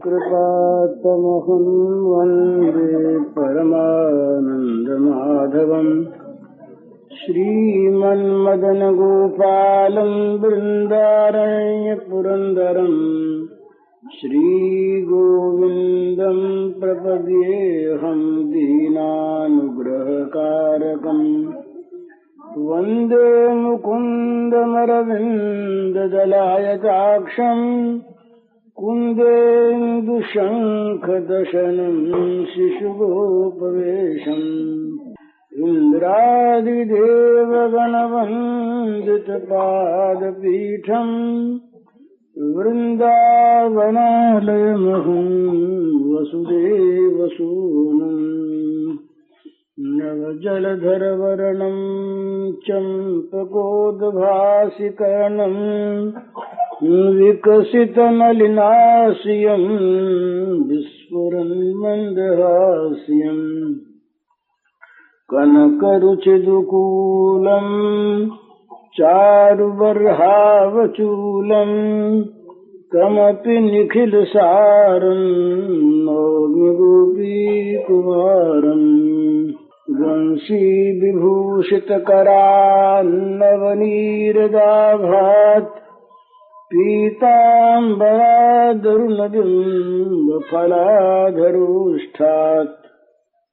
कृपातमहं वन्दे परमानन्दमाधवम् श्रीमन्मदनगोपालं बृन्दारण्यपुरन्दरम् श्रीगोविन्दं प्रपद्येऽहं दीनानुग्रहकारकम् वन्दे मुकुन्दमरविन्ददलायताक्षम् कुन्देन्दुशङ्खदशनं शिशुगोपवेशम् इन्द्रादिदेवगणवन्दितपादपीठम् वृन्दावनालयमहं वसुदेवसूनुम् नवजलधरवर्णं चम्पकोद्भासिकर्णम् विकसितनलिनास्यं विस्फुरन्मन्दहास्यम् कनकरुचिदुकूलम् चारुबर्हावचूलम् कमपि निखिलसारं नौमि गोपीकुमारम् वंशीविभूषितकरान्नवनीरदाभात् पीताम्बरादरुणबिम्बफलाधरोष्ठात्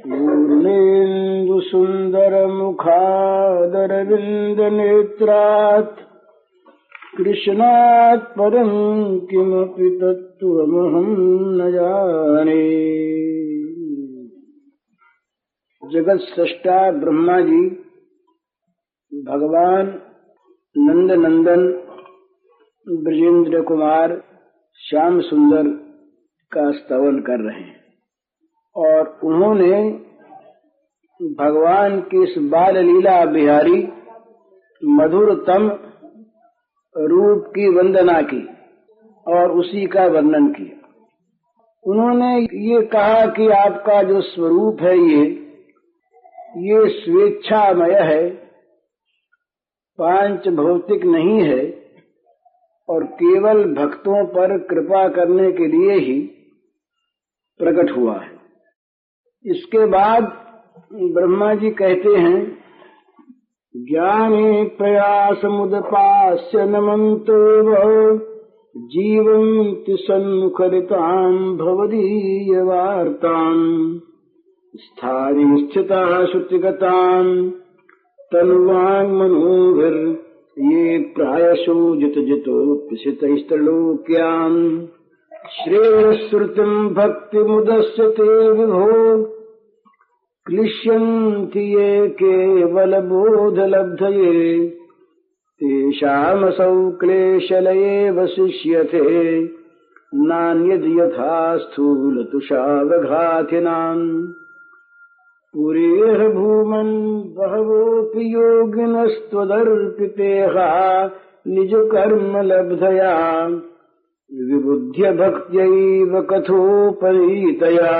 पूर्णेन्दुसुन्दरमुखादरविन्दनेत्रात् कृष्णात् परं किमपि तत्त्वमहं न जाने। जगत सृष्टा ब्रह्मा जी भगवान नंद नंदन ब्रजेंद्र कुमार श्याम सुंदर का स्तवन कर रहे हैं और उन्होंने भगवान की इस बाल लीला बिहारी मधुरतम रूप की वंदना की और उसी का वर्णन किया। उन्होंने ये कहा कि आपका जो स्वरूप है ये स्वेच्छामय है, पांच भौतिक नहीं है और केवल भक्तों पर कृपा करने के लिए ही प्रकट हुआ है। इसके बाद ब्रह्मा जी कहते हैं, ज्ञाने प्रयासमुदपास्य नमन्तेव जीवन्ति सन्मुखरितां भवदीयवार्ताम् स्थाने स्थिताः श्रुतिगतां तनुवाङ्मनोभिर् ये प्रायशो जितजितोऽप्यसितैस्त्रलोक्याम् श्रेयःश्रुतिं भक्तिमुदस्य ते विभो क्लिश्यन्ति ये केवलबोधलब्धये तेषामसौ क्लेशलये वसिष्यते नान्यद्यथा स्थूलतुषावघातिनाम् पुरेह भूमन् बहवोऽपि योगिनस्त्वदर्पितेह निजकर्मलब्धया विबुध्य भक्त्यैव कथोपरीतया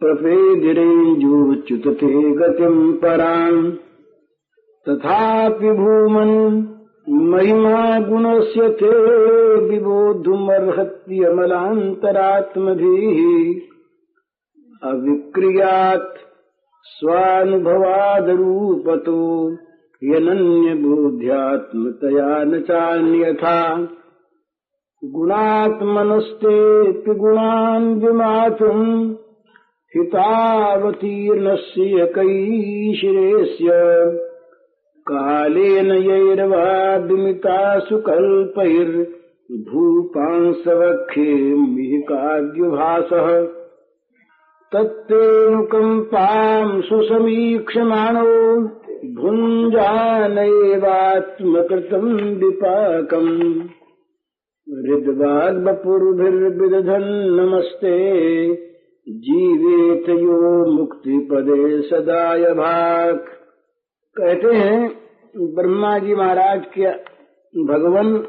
प्रपेदिरेजुच्युतते गतिं पराम् तथापि भूमन् महिमा गुणस्य ते विबोधुमर्हत्यमलान्तरात्मभिः अविक्रियात् स्वानुभवादरूपतो यनन्यबोध्यात्मतया न चान्यथा गुणात्मनस्तेऽपि गुणान् विमातुम् हितावतीर्णस्य कैशिरेस्य कालेन यैर्वा विमितासु कल्पैर्भूपांसवक्षे मिहिकाद्युभासः तत्तेऽनुकम्पां सुसमीक्षमाणो भुञ्जानैवात्मकृतं विपाकम् हृद्वाग्वपुर्भिर्विदधन् नमस्ते जीवेत यो मुक्तिपदे सदाय भाक्। कहते हैं ब्रह्मा जी महाराज के भगवान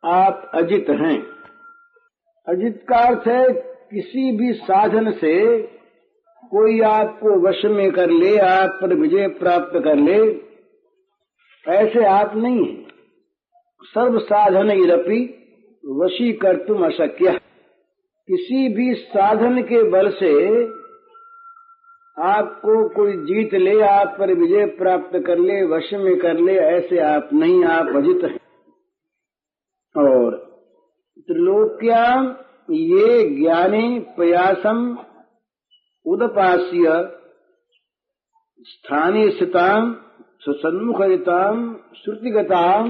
आप अजित हैं। अजित का अर्थ है किसी भी साधन से कोई आपको वश में कर ले, आप पर विजय प्राप्त कर ले, ऐसे आप नहीं हैं। सर्व साधन इरपि वशी कर तुम अशक्य। किसी भी साधन के बल से आपको कोई जीत ले, आप पर विजय प्राप्त कर ले, वश में कर ले, ऐसे आप नहीं, आप अजित हैं। और त्रिलोक्याम ये ज्ञाने प्रयासम उदपास्य स्थाने स्थिताम सुसन्मुखरिताम श्रुतिगताम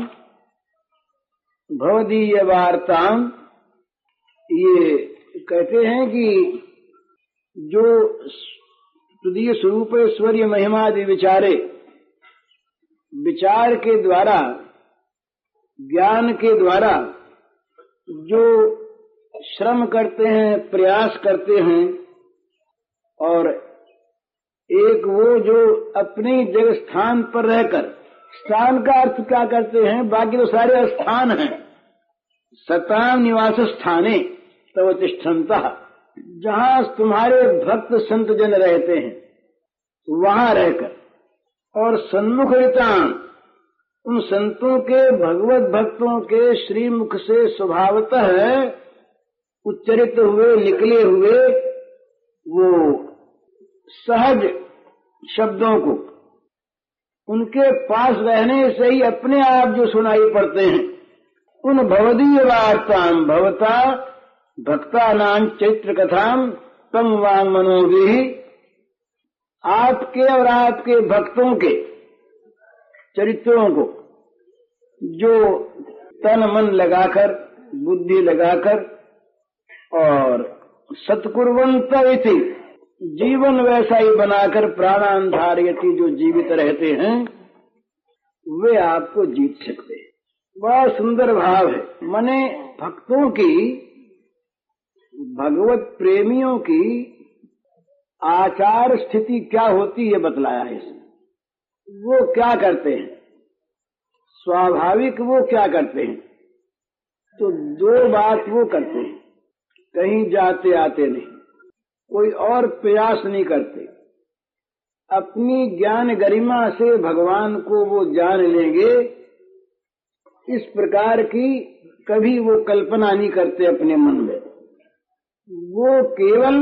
भवदीय वार्ताम, ये कहते हैं कि जो तुदीय स्वरूप ऐश्वर्य महिमादि विचारे, विचार के द्वारा, ज्ञान के द्वारा जो श्रम करते हैं, प्रयास करते हैं, और एक वो जो अपनी जगह स्थान पर रहकर, स्थान का अर्थ क्या करते हैं, बाकी तो सारे स्थान हैं, सताम निवास स्थाने तव तिष्ठन्तः, जहां तुम्हारे भक्त संत जन रहते हैं वहां रहकर, और सन्मुखरिताम उन संतों के, भगवत भक्तों के श्रीमुख से स्वभावतः उच्चरित हुए, निकले हुए वो सहज शब्दों को उनके पास रहने से ही अपने आप जो सुनाई पड़ते हैं, उन भवदीय वार्ताम भवता भक्तानां चरित्र कथाम तम वांग मनोभिः, आपके और आपके भक्तों के चरित्रों को जो तन मन लगाकर, बुद्धि लगाकर और सत्कुर्वन्त इति, जीवन वैसा ही बनाकर प्राणान धारयति, जो जीवित रहते हैं वे आपको जीत सकते हैं। बड़ा सुंदर भाव है। माने भक्तों की, भगवत प्रेमियों की आचार स्थिति क्या होती है बतलाया है इसमें। वो क्या करते हैं, स्वाभाविक वो क्या करते हैं, तो दो बात वो करते हैं, कहीं जाते आते नहीं, कोई और प्रयास नहीं करते, अपनी ज्ञान गरिमा से भगवान को वो जान लेंगे, इस प्रकार की कभी वो कल्पना नहीं करते अपने मन में। वो केवल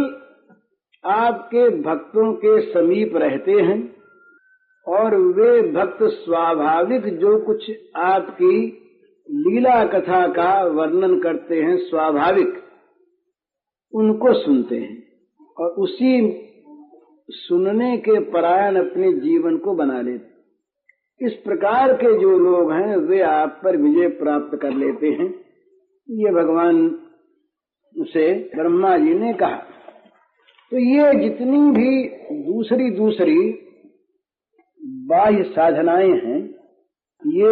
आपके भक्तों के समीप रहते हैं और वे भक्त स्वाभाविक जो कुछ आपकी लीला कथा का वर्णन करते हैं, स्वाभाविक उनको सुनते हैं और उसी सुनने के परायण अपने जीवन को बना लेते। इस प्रकार के जो लोग हैं वे आप पर विजय प्राप्त कर लेते हैं। ये भगवान से ब्रह्मा जी ने कहा। तो ये जितनी भी दूसरी बाह्य साधनाएं हैं, ये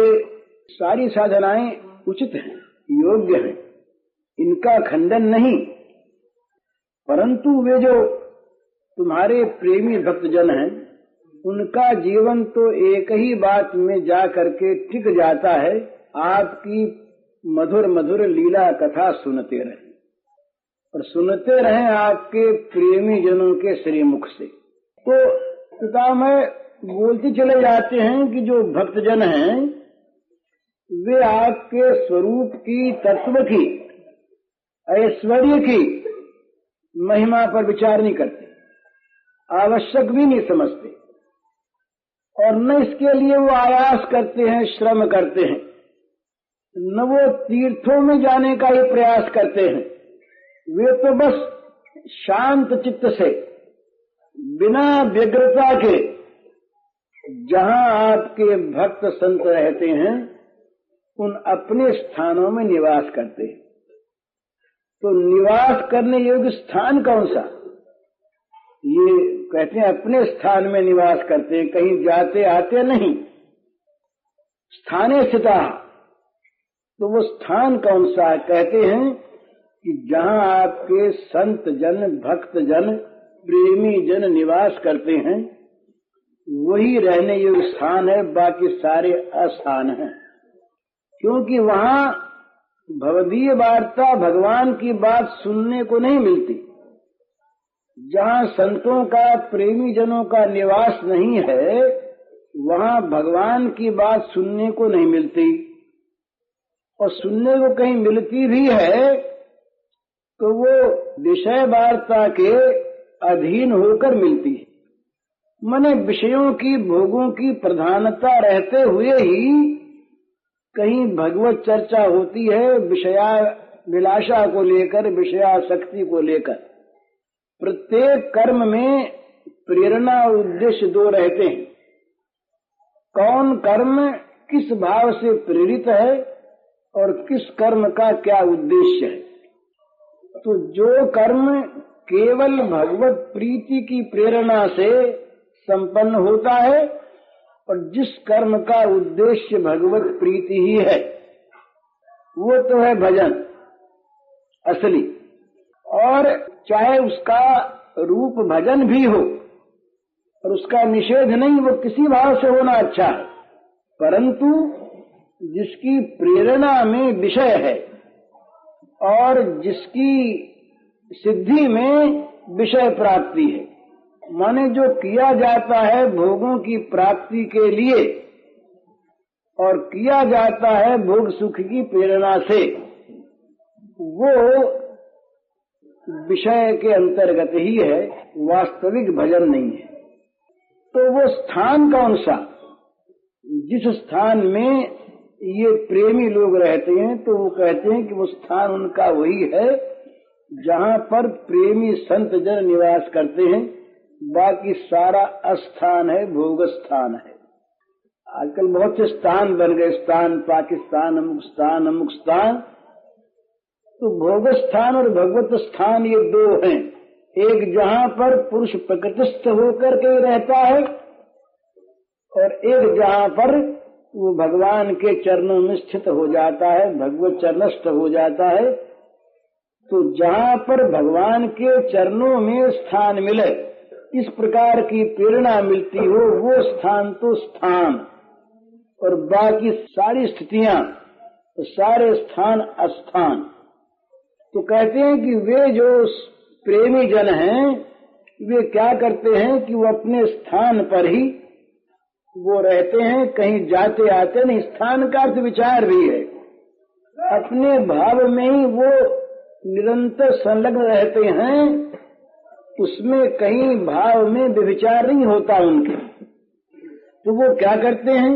सारी साधनाएं उचित हैं, योग्य हैं, इनका खंडन नहीं, परंतु वे जो तुम्हारे प्रेमी भक्तजन हैं उनका जीवन तो एक ही बात में जा करके टिक जाता है, आपकी मधुर मधुर लीला कथा सुनते रहें और सुनते रहें आपके प्रेमी जनों के श्रीमुख से। तो पिता में बोलते चले जाते हैं कि जो भक्तजन हैं वे आपके स्वरूप की, तत्व की, ऐश्वर्य की महिमा पर विचार नहीं करते, आवश्यक भी नहीं समझते और न इसके लिए वो आयास करते हैं, श्रम करते हैं, न वो तीर्थों में जाने का ही प्रयास करते हैं। वे तो बस शांत चित्त से, बिना व्यग्रता के, जहां आपके भक्त संत रहते हैं उन अपने स्थानों में निवास करते हैं। तो निवास करने योग्य स्थान कौन सा? ये कहते हैं अपने स्थान में निवास करते हैं, कहीं जाते आते नहीं। स्थाने स्थिता, तो वो स्थान कौन सा? कहते हैं कि जहां आपके संत जन, भक्त जन, प्रेमी जन निवास करते हैं वही रहने योग्य स्थान है, बाकी सारे अस्थान हैं। क्योंकि वहां भवदीय वार्ता, भगवान की बात सुनने को नहीं मिलती। जहां संतों का, प्रेमी जनों का निवास नहीं है वहां भगवान की बात सुनने को नहीं मिलती, और सुनने को कहीं मिलती भी है तो वो विषय वार्ता के अधीन होकर मिलती है। माने विषयों की, भोगों की प्रधानता रहते हुए ही कहीं भगवत चर्चा होती है विषया विलासा को लेकर, विषयासक्ति को लेकर। प्रत्येक कर्म में प्रेरणा और उद्देश्य दो रहते हैं। कौन कर्म किस भाव से प्रेरित है और किस कर्म का क्या उद्देश्य है। तो जो कर्म केवल भगवत प्रीति की प्रेरणा से संपन्न होता है और जिस कर्म का उद्देश्य भगवत प्रीति ही है, वो तो है भजन असली। और चाहे उसका रूप भजन भी हो और उसका निषेध नहीं, वो किसी भाव से होना अच्छा है, परंतु जिसकी प्रेरणा में विषय है और जिसकी सिद्धि में विषय प्राप्ति है। माने जो किया जाता है भोगों की प्राप्ति के लिए और किया जाता है भोग सुख की प्रेरणा से, वो विषय के अंतर्गत ही है, वास्तविक भजन नहीं है। तो वो स्थान कौन सा, जिस स्थान में ये प्रेमी लोग रहते हैं, तो वो कहते हैं कि वो स्थान उनका वही है जहाँ पर प्रेमी संत जन निवास करते हैं। बाकी सारा अस्थान है, भोग स्थान है। आजकल बहुत से स्थान बन गए, स्थान पाकिस्तान, अमुक स्थान। तो भोग स्थान और भगवत स्थान ये दो हैं। एक जहाँ पर पुरुष प्रकृतिस्थ होकर के रहता है और एक जहाँ पर वो भगवान के चरणों में स्थित हो जाता है, भगवत चरणस्थ हो जाता है। तो जहाँ पर भगवान के चरणों में स्थान मिले, इस प्रकार की प्रेरणा मिलती हो, वो स्थान तो स्थान, और बाकी सारी स्थितियां, तो सारे स्थान अस्थान। तो कहते हैं कि वे जो प्रेमी जन हैं, वे क्या करते हैं कि वो अपने स्थान पर ही वो रहते हैं, कहीं जाते आते नहीं। स्थान का अर्थ विचार भी है, अपने भाव में ही वो निरंतर संलग्न रहते हैं, उसमें कहीं भाव में व्यभिचार नहीं होता उनके। तो वो क्या करते हैं,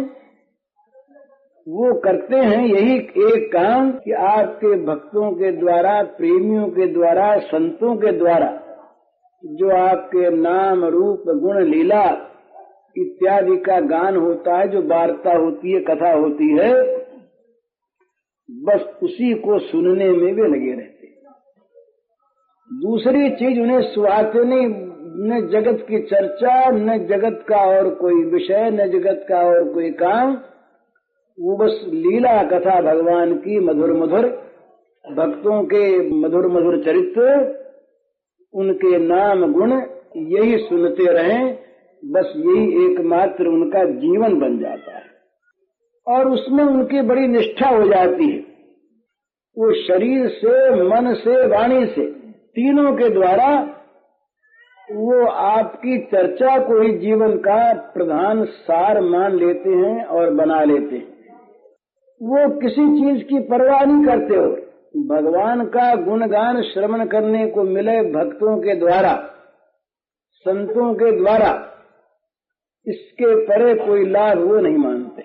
वो करते हैं यही एक काम कि आपके भक्तों के द्वारा, प्रेमियों के द्वारा, संतों के द्वारा जो आपके नाम रूप गुण लीला इत्यादि का गान होता है, जो वार्ता होती है, कथा होती है, बस उसी को सुनने में वे लगे रहते। दूसरी चीज उन्हें सुहाते नहीं, न जगत की चर्चा, न जगत का और कोई विषय, न जगत का और कोई काम। वो बस लीला कथा भगवान की मधुर मधुर, भक्तों के मधुर मधुर चरित्र, उनके नाम गुण, यही सुनते रहें। बस यही एकमात्र उनका जीवन बन जाता है और उसमें उनकी बड़ी निष्ठा हो जाती है। वो शरीर से, मन से, वाणी से, तीनों के द्वारा वो आपकी चर्चा को ही जीवन का प्रधान सार मान लेते हैं और बना लेते हैं। वो किसी चीज की परवाह नहीं करते हो। भगवान का गुणगान श्रवण करने को मिले भक्तों के द्वारा, संतों के द्वारा, इसके परे कोई लाभ वो नहीं मानते।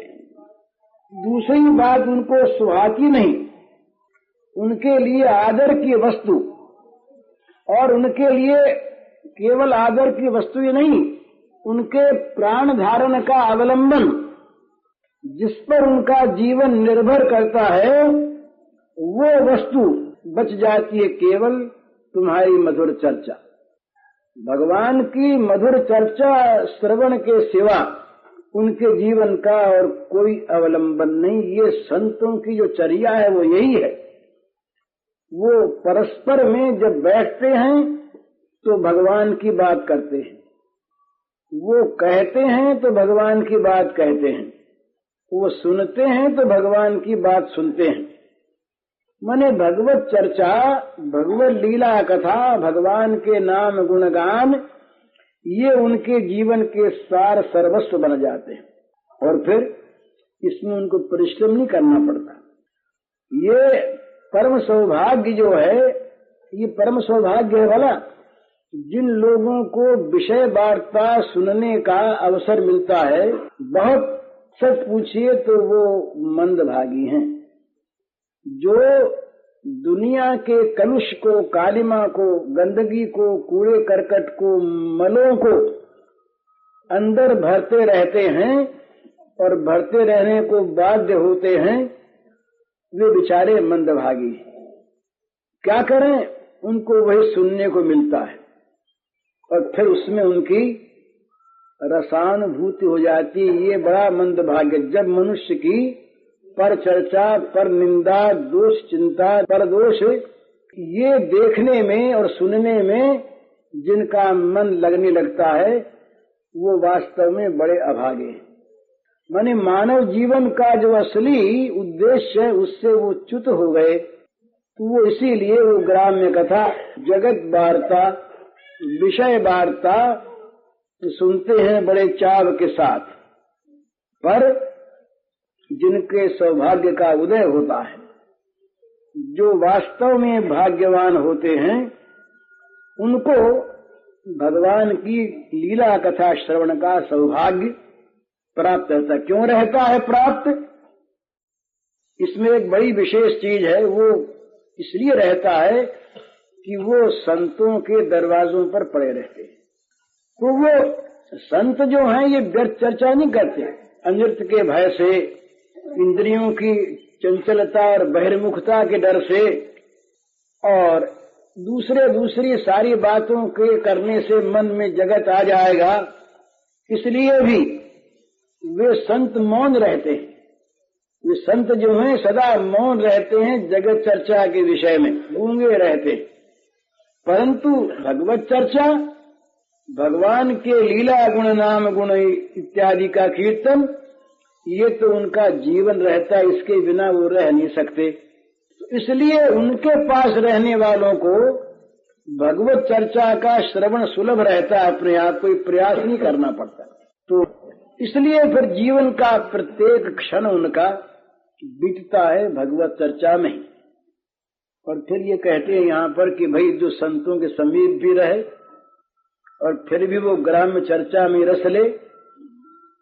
दूसरी बात, उनको सुहाती नहीं, उनके लिए आदर की वस्तु, और उनके लिए केवल आदर की वस्तु ही नहीं, उनके प्राण धारण का अवलंबन, जिस पर उनका जीवन निर्भर करता है, वो वस्तु बच जाती है केवल तुम्हारी मधुर चर्चा। भगवान की मधुर चर्चा श्रवण के सिवा उनके जीवन का और कोई अवलंबन नहीं। ये संतों की जो चर्या है वो यही है। वो परस्पर में जब बैठते हैं तो भगवान की बात करते हैं, वो कहते हैं तो भगवान की बात कहते हैं, वो सुनते हैं तो भगवान की बात सुनते हैं। माने भगवत चर्चा, भगवत लीला कथा, भगवान के नाम गुणगान, ये उनके जीवन के सार सर्वस्व बन जाते हैं और फिर इसमें उनको परिश्रम नहीं करना पड़ता। ये परम सौभाग्य जो है ये परम सौभाग्य है वाला जिन लोगों को विषय वार्ता सुनने का अवसर मिलता है। बहुत सच पूछिए तो वो मंदभागी हैं, जो दुनिया के कलुष को, कालिमा को, गंदगी को, कूड़े करकट को, मलों को अंदर भरते रहते हैं और भरते रहने को बाध्य होते हैं। वे बेचारे मंदभागी क्या करें, उनको वही सुनने को मिलता है और फिर उसमें उनकी रसानुभूति हो जाती है। ये बड़ा मंदभाग्य जब मनुष्य की पर चर्चा, पर निंदा, दोष चिंता, पर दोष ये देखने में और सुनने में जिनका मन लगने लगता है वो वास्तव में बड़े अभागे हैं। माने मानव जीवन का जो असली उद्देश्य है उससे वो च्युत हो गए। तो वो इसीलिए वो ग्राम्य कथा, जगत वार्ता, विषय वार्ता सुनते हैं बड़े चाव के साथ, पर जिनके सौभाग्य का उदय होता है, जो वास्तव में भाग्यवान होते हैं, उनको भगवान की लीला कथा श्रवण का सौभाग्य प्राप्त रहता। क्यों रहता है प्राप्त? इसमें एक बड़ी विशेष चीज है, वो इसलिए रहता है कि वो संतों के दरवाजों पर पड़े रहते हैं। तो वो संत जो हैं ये व्यर्थ चर्चा नहीं करते, अनृत के भय से, इंद्रियों की चंचलता और बहिर्मुखता के डर से और दूसरी सारी बातों के करने से मन में जगत आ जाएगा, इसलिए भी वे संत मौन रहते हैं। वे संत जो हैं सदा मौन रहते हैं, जगत चर्चा के विषय में गूंगे रहते हैं। परंतु भगवत चर्चा, भगवान के लीला गुण, नाम गुण इत्यादि का कीर्तन, ये तो उनका जीवन रहता है, इसके बिना वो रह नहीं सकते। तो इसलिए उनके पास रहने वालों को भगवत चर्चा का श्रवण सुलभ रहता है, अपने आप कोई प्रयास नहीं करना पड़ता। तो इसलिए फिर जीवन का प्रत्येक क्षण उनका बीतता है भगवत चर्चा में। और फिर ये कहते हैं यहाँ पर कि भाई जो संतों के समीप भी रहे और फिर भी वो ग्राम्य चर्चा में रस ले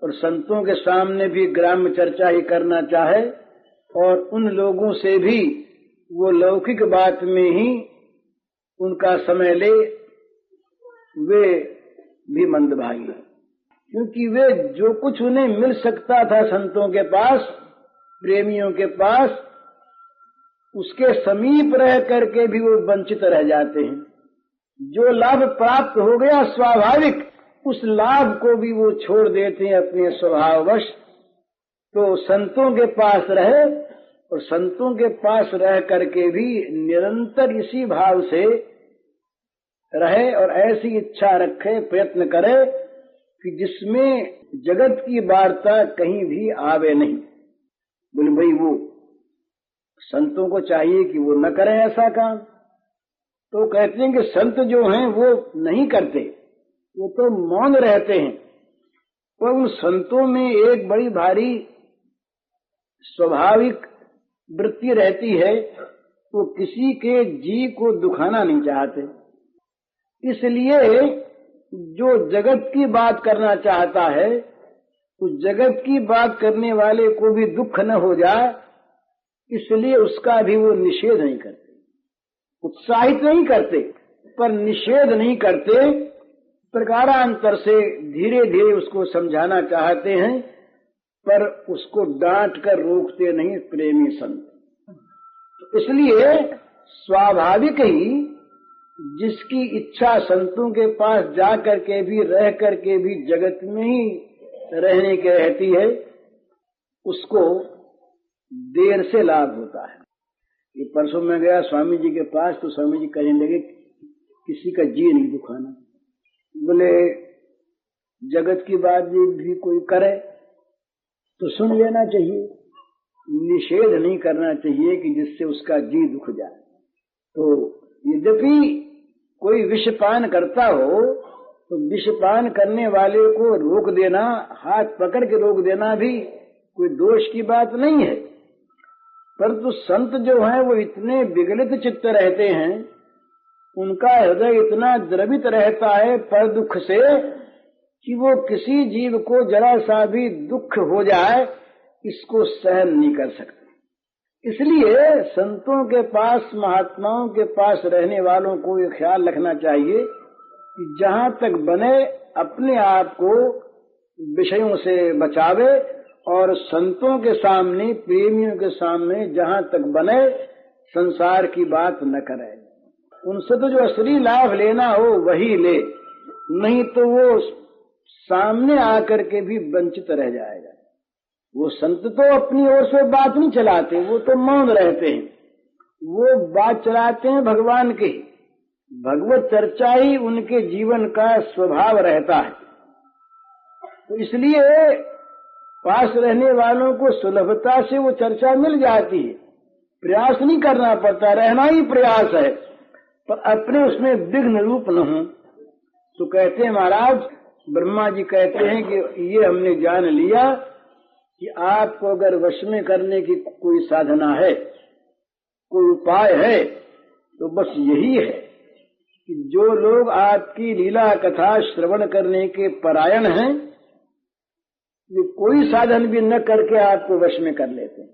और संतों के सामने भी ग्राम्य चर्चा ही करना चाहे और उन लोगों से भी वो लौकिक बात में ही उनका समय ले, वे भी मंदभागी, क्योंकि वे जो कुछ उन्हें मिल सकता था संतों के पास, प्रेमियों के पास, उसके समीप रह करके भी वो वंचित रह जाते हैं। जो लाभ प्राप्त हो गया स्वाभाविक, उस लाभ को भी वो छोड़ देते हैं अपने स्वभाववश। तो संतों के पास रहे और संतों के पास रह करके भी निरंतर इसी भाव से रहे और ऐसी इच्छा रखे, प्रयत्न करे कि जिसमें जगत की वार्ता कहीं भी आवे नहीं। बोले भाई वो संतों को चाहिए कि वो न करें ऐसा काम। तो कहते हैं कि संत जो हैं वो नहीं करते, वो तो मौन रहते हैं। पर उन संतों में एक बड़ी भारी स्वाभाविक वृत्ति रहती है, वो किसी के जी को दुखाना नहीं चाहते। इसलिए जो जगत की बात करना चाहता है, उस जगत की बात करने वाले को भी दुख न हो जाए, इसलिए उसका भी वो निषेध नहीं करते। उत्साहित नहीं करते पर निषेध नहीं करते, प्रकारांतर से धीरे धीरे उसको समझाना चाहते हैं, पर उसको डांट कर रोकते नहीं प्रेमी संत। इसलिए स्वाभाविक ही जिसकी इच्छा संतों के पास जा करके भी, रह करके भी जगत में ही रहने की रहती है, उसको देर से लाभ होता है। ये परसों में गया स्वामी जी के पास, तो स्वामी जी कहने लगे किसी का जी नहीं दुखाना। बोले जगत की बात भी कोई करे तो सुन लेना चाहिए, निषेध नहीं करना चाहिए कि जिससे उसका जी दुख जाए। तो यद्यपि कोई विषपान करता हो तो विषपान करने वाले को रोक देना, हाथ पकड़ के रोक देना भी कोई दोष की बात नहीं है। परंतु संत जो हैं वो इतने विगलित चित्त रहते हैं उनका हृदय इतना द्रवित रहता है पर दुख से कि वो किसी जीव को जरा सा भी दुख हो जाए इसको सहन नहीं कर सकते। इसलिए संतों के पास, महात्माओं के पास रहने वालों को ये ख्याल रखना चाहिए कि जहां तक बने अपने आप को विषयों से बचावे और संतों के सामने, प्रेमियों के सामने जहां तक बने संसार की बात न करे। उनसे तो जो असली लाभ लेना हो वही ले, नहीं तो वो सामने आकर के भी वंचित रह जाएगा। वो संत तो अपनी ओर से बात नहीं चलाते, वो तो मौन रहते हैं, वो बात चलाते हैं भगवान की। भगवत चर्चा ही उनके जीवन का स्वभाव रहता है। तो इसलिए पास रहने वालों को सुलभता से वो चर्चा मिल जाती है, प्रयास नहीं करना पड़ता, रहना ही प्रयास है, पर अपने उसमें विघ्न रूप न हो। तो कहते हैं महाराज, ब्रह्मा जी कहते हैं कि ये हमने जान लिया कि आपको अगर वश में करने की कोई साधना है, कोई उपाय है, तो बस यही है कि जो लोग आपकी लीला कथा श्रवण करने के परायण हैं, वे कोई साधन भी न करके आपको वश में कर लेते हैं।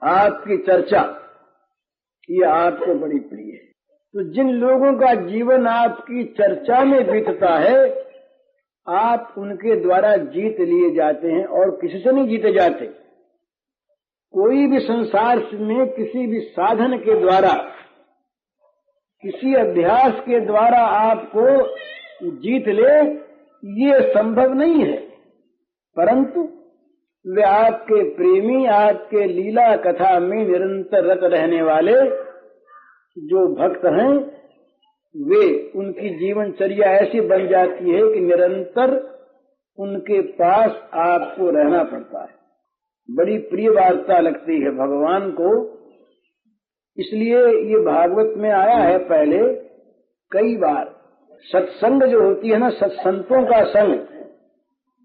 आपकी चर्चा ये आपको बड़ी प्रिय है। तो जिन लोगों का जीवन आपकी चर्चा में बीतता है, आप उनके द्वारा जीत लिए जाते हैं और किसी से नहीं जीते जाते। कोई भी संसार में किसी भी साधन के द्वारा, किसी अभ्यास के द्वारा आपको जीत ले, ये संभव नहीं है। परंतु वे आपके प्रेमी, आपके लीला कथा में निरंतर रत रहने वाले जो भक्त हैं, वे, उनकी जीवनचर्या ऐसी बन जाती है कि निरंतर उनके पास आपको रहना पड़ता है। बड़ी प्रिय वार्ता लगती है भगवान को। इसलिए ये भागवत में आया है पहले कई बार। सत्संग जो होती है ना, सत्संतों का संग,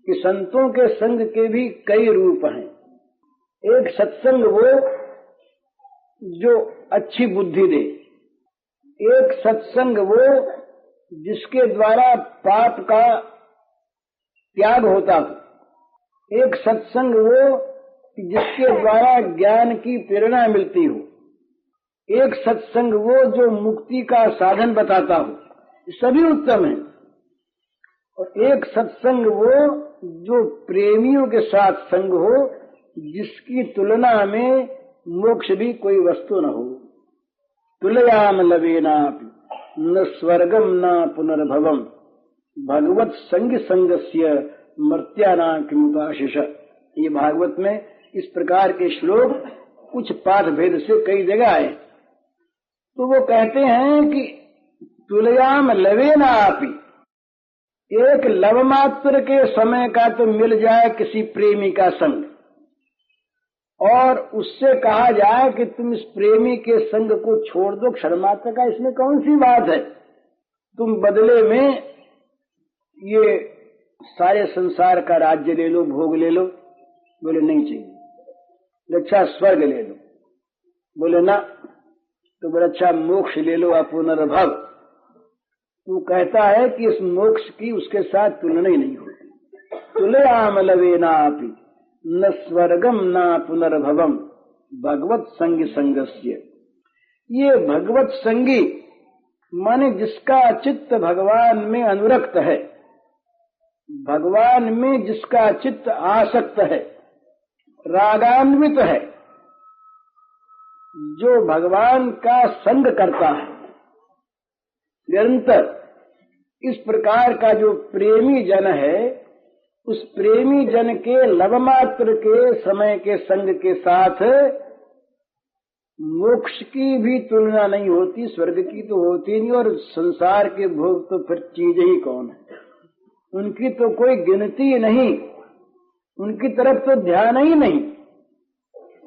कि संतों के संग के भी कई रूप हैं। एक सत्संग वो जो अच्छी बुद्धि दे, एक सत्संग वो जिसके द्वारा पाप का त्याग होता हो, एक सत्संग वो जिसके द्वारा ज्ञान की प्रेरणा मिलती हो, एक सत्संग वो जो मुक्ति का साधन बताता हो, सभी उत्तम है। और एक सत्संग वो जो प्रेमियों के साथ संग हो, जिसकी तुलना में मोक्ष भी कोई वस्तु न हो। तुलयाम लवेनापि न स्वर्गम न पुनर्भवम भगवत संग संगस्य मर्त्याना किमुपाशिष। ये भागवत में इस प्रकार के श्लोक कुछ पाठ भेद से कई जगह आए। तो वो कहते हैं कि तुलयाम लवेनापि, एक लव मात्र के समय का तो मिल जाए किसी प्रेमी का संग, और उससे कहा जाए कि तुम इस प्रेमी के संग को छोड़ दो क्षण मात्र का, इसमें कौन सी बात है? तुम बदले में ये सारे संसार का राज्य ले लो, भोग ले लो। बोले नहीं चाहिए। अच्छा स्वर्ग ले लो। बोले ना। तो बोले अच्छा मोक्ष ले लो, अपुनर्भव। वो कहता है कि इस मोक्ष की उसके साथ तुलना ही नहीं होती। तुलयाम लवेनापि न स्वर्गम न पुनर्भवम भगवत संग संगस्य। ये भगवत संगी माने जिसका चित्त भगवान में अनुरक्त है, भगवान में जिसका चित्त आसक्त है, रागान्वित है, जो भगवान का संग करता है निरंतर, इस प्रकार का जो प्रेमी जन है, उस प्रेमी जन के लवमात्र के समय के संग के साथ मोक्ष की भी तुलना नहीं होती, स्वर्ग की तो होती नहीं, और संसार के भोग तो फिर चीज ही कौन है, उनकी तो कोई गिनती नहीं, उनकी तरफ तो ध्यान ही नहीं।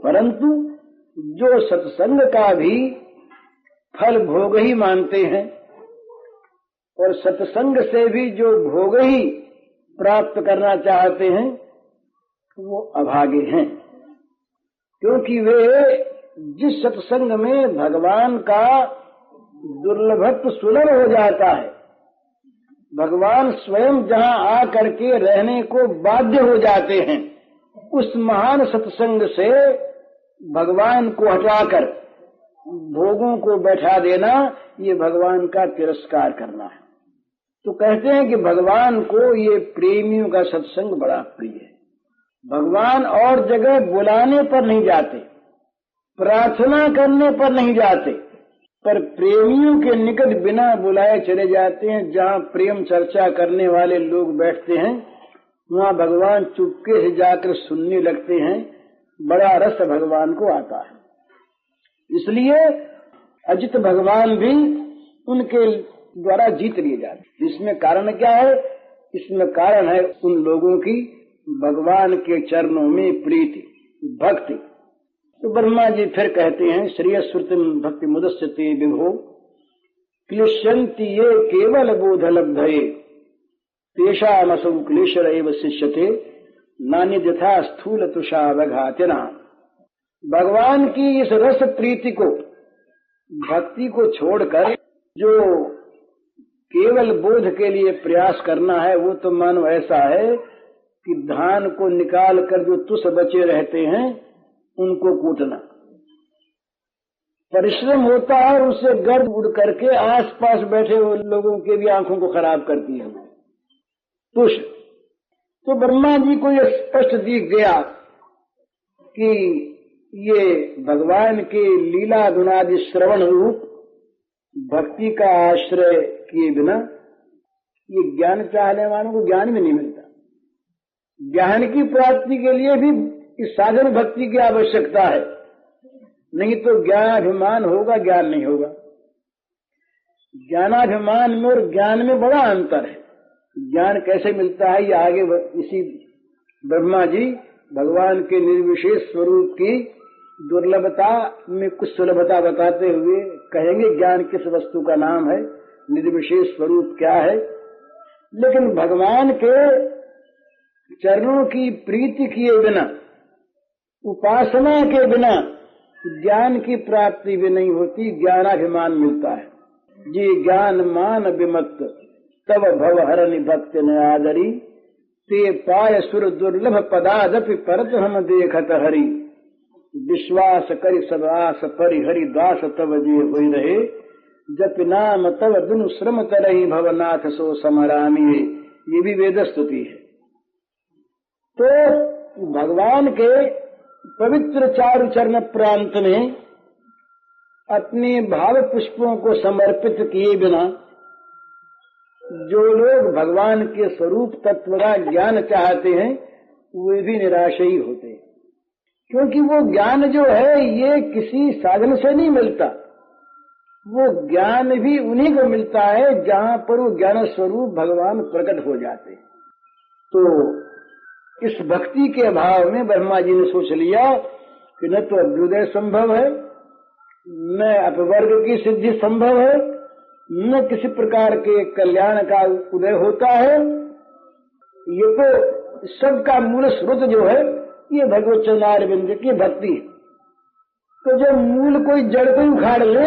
परंतु जो सत्संग का भी फल भोग ही मानते हैं और सत्संग से भी जो भोग ही प्राप्त करना चाहते हैं, वो अभागे हैं, क्योंकि वे जिस सत्संग में भगवान का दुर्लभत्व सुलभ हो जाता है। भगवान स्वयं जहाँ आ करके रहने को बाध्य हो जाते हैं, उस महान सत्संग से भगवान को हटाकर भोगों को बैठा देना, ये भगवान का तिरस्कार करना है। तो कहते हैं कि भगवान को ये प्रेमियों का सत्संग बड़ा प्रिय है। भगवान और जगह बुलाने पर नहीं जाते, प्रार्थना करने पर नहीं जाते, पर प्रेमियों के निकट बिना बुलाए चले जाते हैं। जहाँ प्रेम चर्चा करने वाले लोग बैठते हैं, वहाँ भगवान चुपके से जाकर सुनने लगते हैं। बड़ा रस भगवान को आता है। इसलिए अजित भगवान भी उनके द्वारा जीत लिए जाते। इसमें कारण क्या है? इसमें कारण है उन लोगों की भगवान के चरणों में प्रीति, भक्ति। तो ब्रह्मा जी फिर कहते हैं, श्रेयस्वृतिम भक्ति मुदस्यते विभो क्लिश्यन्ति ये केवल बोध लब्धये तेषामसौ क्लेशरेव शिष्यते नान्य यथा स्थूल तुषावघातना। भगवान की इस रस प्रीति को, भक्ति को छोड़कर जो केवल बोध के लिए प्रयास करना है, वो तो मानो ऐसा है कि धान को निकाल कर जो तुष बचे रहते हैं उनको कूटना। परिश्रम होता है, उससे गर्द उड़ करके आसपास बैठे हुए लोगों के भी आंखों को खराब करती है तुष। तो ब्रह्मा जी को यह स्पष्ट दिख गया कि ये भगवान के लीला गुणादि श्रवण रूप भक्ति का आश्रय किए बिना ये ज्ञान चाहने वालों को ज्ञान भी नहीं मिलता। ज्ञान की प्राप्ति के लिए भी इस साधन भक्ति की आवश्यकता है, नहीं तो ज्ञानाभिमान होगा, ज्ञान नहीं होगा। ज्ञानाभिमान में और ज्ञान में बड़ा अंतर है। ज्ञान कैसे मिलता है, ये आगे इसी ब्रह्मा जी भगवान के निर्विशेष स्वरूप की दुर्लभता में कुछ सुलभता बताते हुए कहेंगे ज्ञान किस वस्तु का नाम है, निर्विशेष स्वरूप क्या है। लेकिन भगवान के चरणों की प्रीति किए बिना, उपासना के बिना ज्ञान की प्राप्ति भी नहीं होती, ज्ञानाभिमान मिलता है। जी ज्ञान मान विमत्त तब भव हरनि भक्ति न आदरी ते पाय सुर दुर्लभ पदादपि परत हम देखत हरि विश्वास करि सब आस परिहरि दास तब जे होई रहे जप नाम तब दुनु श्रम तरहि भवनाथ सो समरामी। ये भी वेद स्तुति है। तो भगवान के पवित्र चारु चरण प्रांत में अपने भाव पुष्पों को समर्पित किए बिना जो लोग भगवान के स्वरूप तत्व का ज्ञान चाहते हैं, वे भी निराशयी होते हैं। क्योंकि वो ज्ञान जो है ये किसी साधन से नहीं मिलता, वो ज्ञान भी उन्हीं को मिलता है जहाँ पर वो ज्ञान स्वरूप भगवान प्रकट हो जाते। तो इस भक्ति के अभाव में ब्रह्मा जी ने सोच लिया कि न तो अभ्युदय संभव है, न अपवर्ग की सिद्धि संभव है, न किसी प्रकार के कल्याण का उदय होता है। ये तो सबका मूल स्रोत जो है ये भगवत चरणारविंद की भक्ति है। तो जब मूल कोई जड़ को उखाड़ ले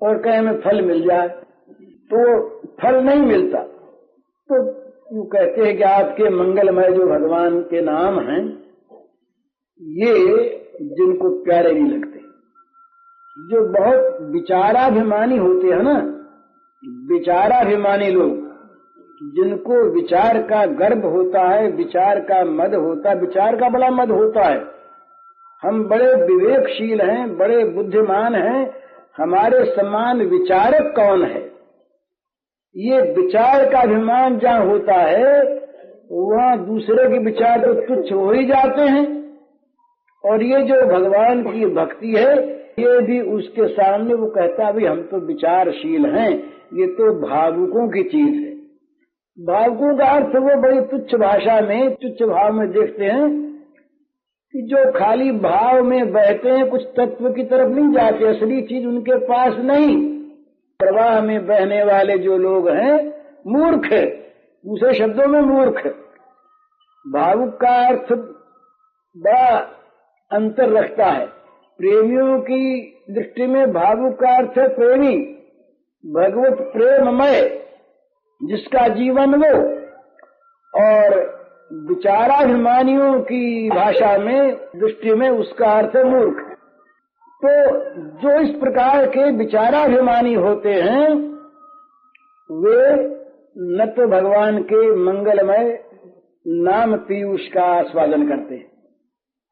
और कहे में फल मिल जाए, तो फल नहीं मिलता। तो यूँ कहते हैं कि आपके मंगलमय जो भगवान के नाम हैं, ये जिनको प्यारे नहीं लगते, जो बहुत विचाराभिमानी होते हैं ना, विचाराभिमानी लोग, जिनको विचार का गर्व होता है, विचार का मद होता है, विचार का बड़ा मद होता है। हम बड़े विवेकशील हैं, बड़े बुद्धिमान हैं, हमारे समान विचारक कौन है। ये विचार का अभिमान जहाँ होता है वहाँ दूसरे के विचार तो तुच्छ हो ही जाते हैं। और ये जो भगवान की भक्ति है ये भी उसके सामने वो कहता है हम तो विचारशील हैं, ये तो भावुकों की चीज है। भावुकों का अर्थ वो बड़ी तुच्छ भाषा में, तुच्छ भाव में देखते हैं कि जो खाली भाव में बहते हैं, कुछ तत्व की तरफ नहीं जाते, असली चीज उनके पास नहीं। प्रवाह में बहने वाले जो लोग हैं मूर्ख है, दूसरे शब्दों में मूर्ख है। भावुक का अर्थ बड़ा अंतर रखता है। प्रेमियों की दृष्टि में भावुक का अर्थ है प्रेमी, भगवत प्रेममय जिसका जीवन वो, और विचाराभिमानियों की भाषा में दृष्टि में उसका अर्थ है मूर्ख। तो जो इस प्रकार के विचाराभिमानी होते हैं वे न तो भगवान के मंगलमय नाम पीयूष का आस्वादन करते हैं,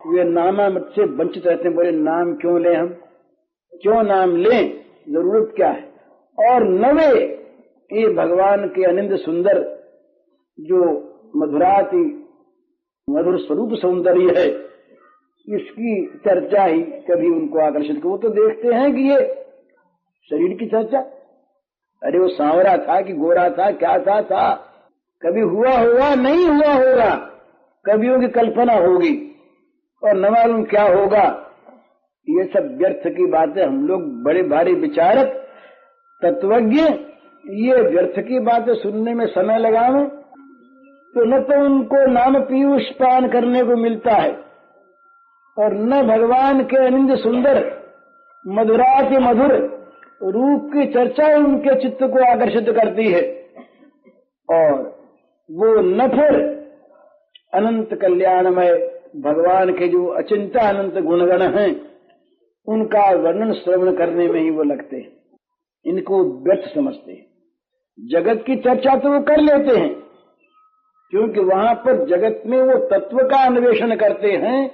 वे नामामृत से वंचित रहते हैं। बोले नाम क्यों लें, हम क्यों नाम लें, जरूरत क्या है। और न वे ये भगवान के अनिंद सुंदर जो मधुराति मधुर स्वरूप सौंदर्य है इसकी चर्चा ही कभी उनको आकर्षित कर। वो तो देखते हैं कि ये शरीर की चर्चा, अरे वो सांवरा था कि गोरा था, क्या था, कभी हुआ होगा नहीं हुआ होगा, कवियों की कल्पना होगी और न मालूम क्या होगा। ये सब व्यर्थ की बातें, हम लोग बड़े भारी विचारक तत्वज्ञ ये व्यर्थ की बातें सुनने में समय लगावे तो न तो उनको नाम पीयूष पान करने को मिलता है और न भगवान के अनिंद सुंदर मधुराति मधुर रूप की चर्चा उनके चित्त को आकर्षित करती है, और वो न फिर अनंत कल्याणमय भगवान के जो अचिंत्य अनंत गुणगण हैं उनका वर्णन श्रवण करने में ही वो लगते हैं, इनको व्यर्थ समझते हैं। जगत की चर्चा तो वो कर लेते हैं क्योंकि वहां पर जगत में वो तत्व का अन्वेषण करते हैं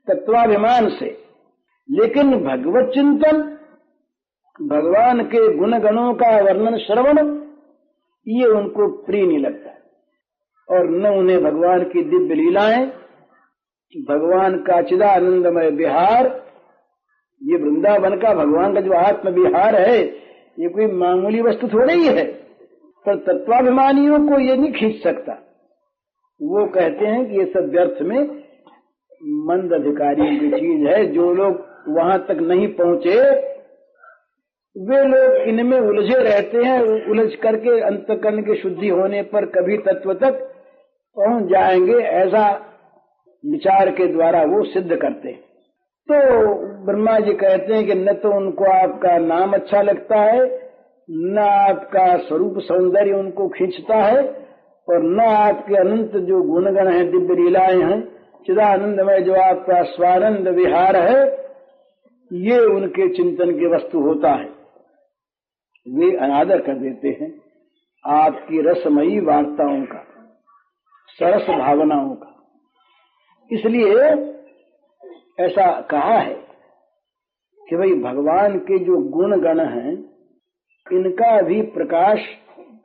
तत्वाभिमान से, लेकिन भगवत चिंतन भगवान के गुण गणों का वर्णन श्रवण ये उनको प्रिय नहीं लगता, और न उन्हें भगवान की दिव्य लीलाएं, भगवान का चिदानंदमय विहार, ये वृंदावन का भगवान का जो आत्म विहार है ये कोई मामूली वस्तु थोड़ी ही है, पर तत्वाभिमानियों को ये नहीं खींच सकता। वो कहते हैं कि ये सब व्यर्थ में मंद अधिकारियों की चीज है, जो लोग वहां तक नहीं पहुंचे वे लोग इनमें उलझे रहते हैं, उलझ करके अंतकरण की शुद्धि होने पर कभी तत्व तक पहुंच जाएंगे, ऐसा विचार के द्वारा वो सिद्ध करते हैं। तो ब्रह्मा जी कहते हैं कि न तो उनको आपका नाम अच्छा लगता है, न आपका स्वरूप सौंदर्य उनको खींचता है, और न आपके अनंत जो गुणगण हैं, दिव्य लीलाएं हैं, चिदानंदमय जो आपका स्वानंद विहार है, ये उनके चिंतन की वस्तु होता है। वे अनादर कर देते हैं आपकी रसमयी वार्ताओं का, सरस भावनाओं का। इसलिए ऐसा कहा है कि भाई भगवान के जो गुण गण हैं इनका भी प्रकाश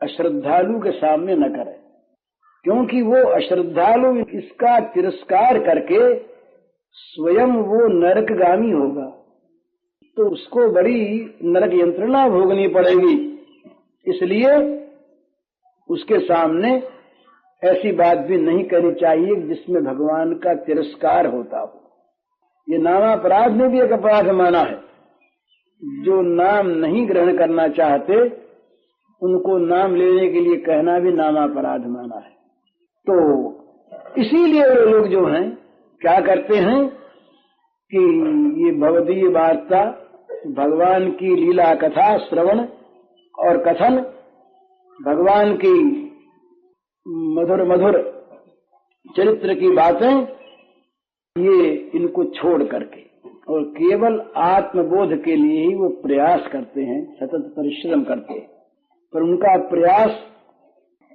अश्रद्धालु के सामने न करे, क्योंकि वो अश्रद्धालु इसका तिरस्कार करके स्वयं वो नरकगामी होगा, तो उसको बड़ी नरक यंत्रणा भोगनी पड़ेगी। इसलिए उसके सामने ऐसी बात भी नहीं करनी चाहिए जिसमें भगवान का तिरस्कार होता हो। ये नामापराध ने भी एक अपराध माना है। जो नाम नहीं ग्रहण करना चाहते उनको नाम लेने के लिए कहना भी नामापराध माना है। तो इसीलिए वे लोग जो हैं क्या करते हैं कि ये भवदीय वार्ता, भगवान की लीला कथा श्रवण और कथन, भगवान की मधुर मधुर चरित्र की बातें, ये इनको छोड़ करके और केवल आत्मबोध के लिए ही वो प्रयास करते हैं, सतत परिश्रम करते हैं, पर उनका प्रयास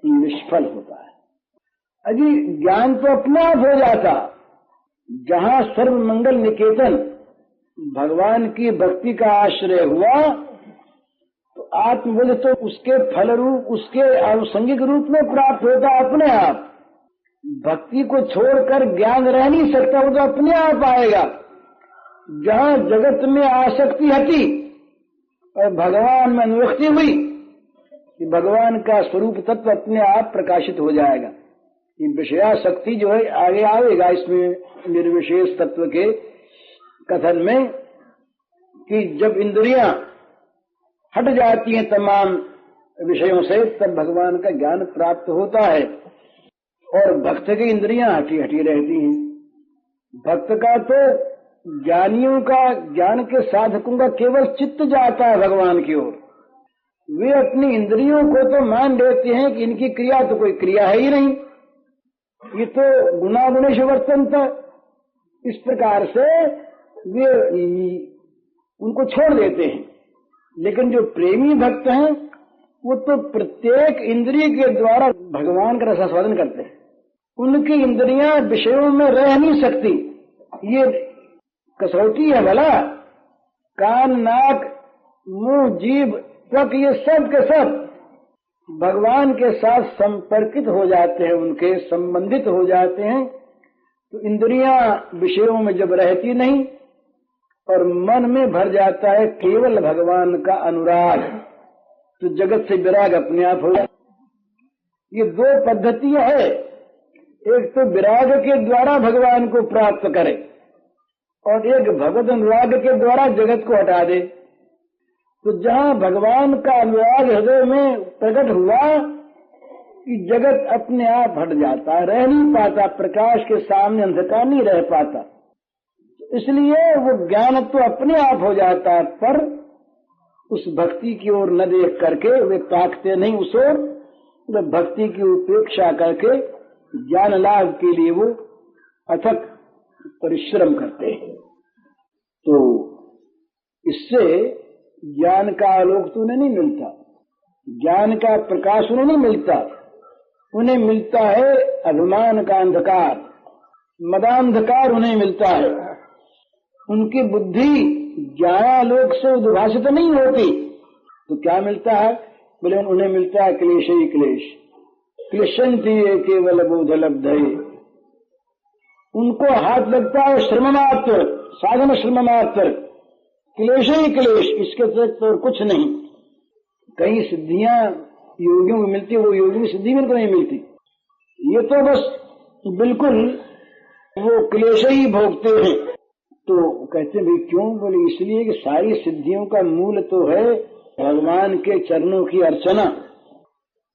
निष्फल होता है। अजी ज्ञान तो अपने आप हो जाता। जहां सर्व मंगल निकेतन भगवान की भक्ति का आश्रय हुआ तो आत्मबोध तो उसके फल रूप, उसके आनुषंगिक रूप में प्राप्त होता अपने आप। भक्ति को छोड़कर ज्ञान रह नहीं सकता, वो तो अपने आप आएगा। जहां जगत में आसक्ति हटी और भगवान में अनुरक्ति हुई कि भगवान का स्वरूप तत्व अपने आप प्रकाशित हो जाएगा। ये विषयासक्ति जो है आगे आएगा इसमें निर्विशेष तत्व के कथन में, कि जब इंद्रियां हट जाती हैं तमाम विषयों से तब भगवान का ज्ञान प्राप्त होता है, और भक्त की इंद्रियां हटी हटी रहती हैं। भक्त का तो ज्ञानियों का, ज्ञान के साधकों का केवल चित्त जाता है भगवान की ओर, वे अपनी इंद्रियों को तो मान लेते हैं कि इनकी क्रिया तो कोई क्रिया है ही नहीं, ये तो गुणा गुणेश वर्तनता। इस प्रकार से वे उनको छोड़ देते हैं। लेकिन जो प्रेमी भक्त हैं वो तो प्रत्येक इंद्रिय के द्वारा भगवान का रसास्वादन करते हैं। उनकी इंद्रियां विषयों में रह नहीं सकती। ये कसौटी है भला। कान, नाक, मुंह, जीभ, त्वक, ये सब के सब भगवान के साथ संपर्कित हो जाते हैं, उनके संबंधित हो जाते हैं। तो इंद्रियां विषयों में जब रहती नहीं और मन में भर जाता है केवल भगवान का अनुराग, तो जगत से विराग अपने आप हो जाता। ये दो पद्धतियां है, एक तो विराग के द्वारा भगवान को प्राप्त करे और एक भगवत अनुराग के द्वारा जगत को हटा दे। तो जहां भगवान का अनुराग हृदय में प्रकट हुआ कि जगत अपने आप हट जाता, रह नहीं पाता, प्रकाश के सामने अंधकार नहीं रह पाता। इसलिए वो ज्ञान तो अपने आप हो जाता है, पर उस भक्ति की ओर न देख करके वे ताकते नहीं उस ओर, वे भक्ति की उपेक्षा करके ज्ञान लाभ के लिए वो अथक परिश्रम करते हैं। तो इससे ज्ञान का आलोक तो उन्हें नहीं मिलता, ज्ञान का प्रकाश उन्हें नहीं मिलता। उन्हें मिलता है अभिमान का अंधकार, मदांधकार उन्हें मिलता है। उनकी बुद्धि ज्ञानालोक से उद्भासित नहीं होती। तो क्या मिलता है? बोले उन्हें मिलता है क्लेश ही क्लेश। क्लेशंति केवल बोध लब्धये। उनको हाथ लगता है श्रम मात्र, साधन श्रम मात्र, क्लेश ही क्लेश, इसके अतिरिक्त और कुछ नहीं। कई सिद्धियां योगियों को मिलती है, वो योगियों की सिद्धि को नहीं मिलती। ये तो बस बिल्कुल वो क्लेश ही भोगते हैं। तो कहते हैं भाई क्यों? बोले इसलिए कि सारी सिद्धियों का मूल तो है भगवान के चरणों की अर्चना।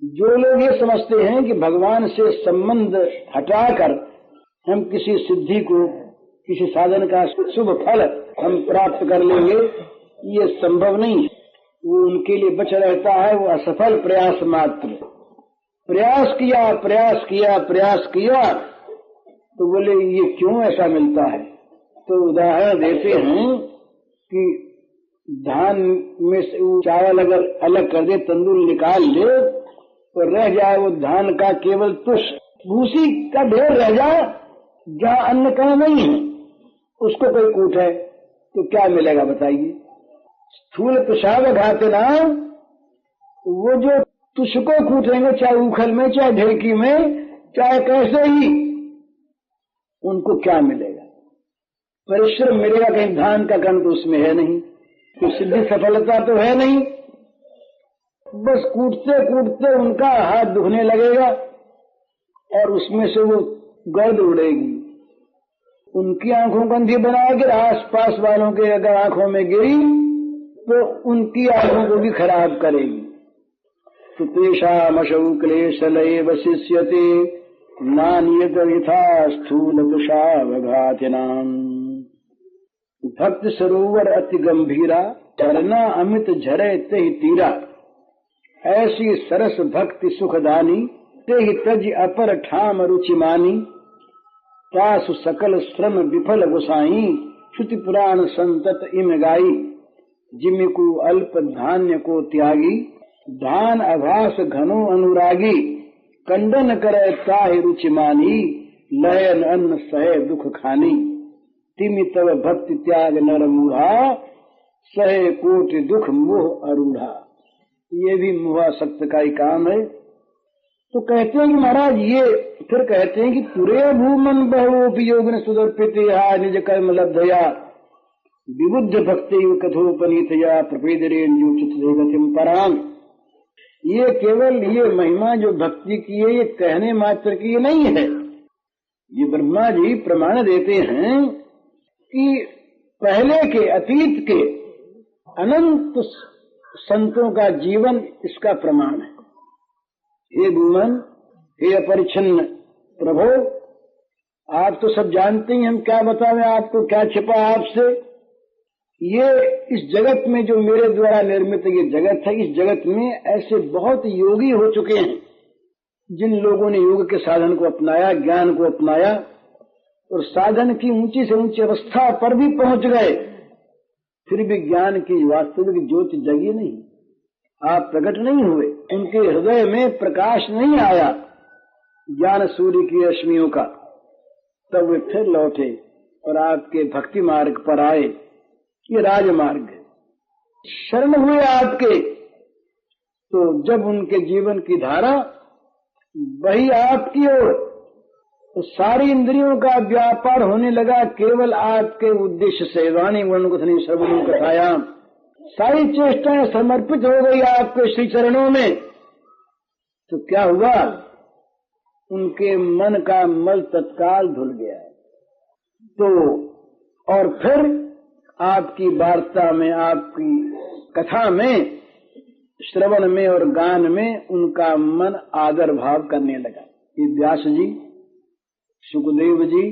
जो लोग ये समझते हैं कि भगवान से संबंध हटाकर हम किसी सिद्धि को, किसी साधन का शुभ फल हम प्राप्त कर लेंगे, ये संभव नहीं है। वो उनके लिए बच रहता है वो असफल प्रयास मात्र। प्रयास किया प्रयास किया प्रयास किया, तो बोले ये क्यों ऐसा मिलता है? तो उदाहरण देते हैं कि धान में से चावल अगर अलग कर दे, तंदूर निकाल ले, तो रह जाए वो धान का केवल तुष, भूसी का ढेर रह जाए, जहाँ अन्न का नहीं है उसको कोई कूटे तो क्या मिलेगा बताइए? स्थूल पेशाब खाते ना, वो जो तुझको कूटेंगे, चाहे उखल में, चाहे ढेकी में, चाहे कैसे ही, उनको क्या मिलेगा? परिश्रम मिलेगा कहीं? धान का कण तो उसमें है नहीं, तो सिद्धि सफलता तो है नहीं। बस कूटते कूटते उनका हाथ दुखने लगेगा और उसमें से वो गर्द उड़ेगी। उनकी आंखों को अंधी बनाकर आस पास वालों के अगर आंखों में गिरी तो उनकी आंखों को भी खराब करेगी। तो तेषामशौ क्लेशलये वशिष्यते नान्यत यथा स्थूल तुषावघातिनाम्। भक्त सरोवर अति गंभीरा, झरना अमित झरे तेहि तीरा। ऐसी सरस भक्ति सुखदानी, तेहि तज अपर ठाम रुचि मानी। तासु सकल श्रम विफल गुसाई, श्रुति पुराण संतत इम गाई। जिमिकु अल्प धान्य को त्यागी, धान अभास घनो अनुरागी। कंडन करे ताहि रुचि मानी, लयन अन्न सहे दुख खानी। तिमि तव भक्ति त्याग नर मूढ़ा, सहे कोटि दुख मोह अरूढ़ा। ये भी मुहासक्त का ही काम है। तो कहते हैं कि महाराज ये फिर कहते हैं कि पुरे भूमन बहुपयोग सुदर्पित निज कर्म लब्धया विबुद्ध भक्ति कथोपनीतया प्रपेदरेन्युचितगतिम पराम। ये केवल ये महिमा जो भक्ति की है, ये कहने मात्र की नहीं है। ये ब्रह्मा जी प्रमाण देते हैं कि पहले के, अतीत के अनंत संतों का जीवन इसका प्रमाण है। हे भूमन, हे अपरिच्छिन्न प्रभो, आप तो सब जानते हैं, हम क्या बतावें आपको, क्या छिपा आपसे। ये इस जगत में जो मेरे द्वारा निर्मित ये जगत है, इस जगत में ऐसे बहुत योगी हो चुके हैं जिन लोगों ने योग के साधन को अपनाया, ज्ञान को अपनाया और साधन की ऊंची से ऊंची अवस्था पर भी पहुंच गए, फिर भी ज्ञान की वास्तविक ज्योति जगी नहीं, आप प्रकट नहीं हुए, उनके हृदय में प्रकाश नहीं आया ज्ञान सूर्य की रश्मियों का। तब वे फिर लौटे और आपके भक्ति मार्ग पर आए। ये राजमार्ग है, शरण हुए आपके। तो जब उनके जीवन की धारा वही आपकी ओर, तो सारी इंद्रियों का व्यापार होने लगा केवल आपके उद्देश्य से। वाणी वर्णकथनी श्रवणों कथायाम, सारी चेष्टाएं समर्पित हो गई आपके श्री चरणों में। तो क्या हुआ, उनके मन का मल तत्काल धुल गया। तो और फिर आपकी वार्ता में, आपकी कथा में, श्रवण में और गान में उनका मन आदर भाव करने लगा। ये व्यास जी, सुखदेव जी,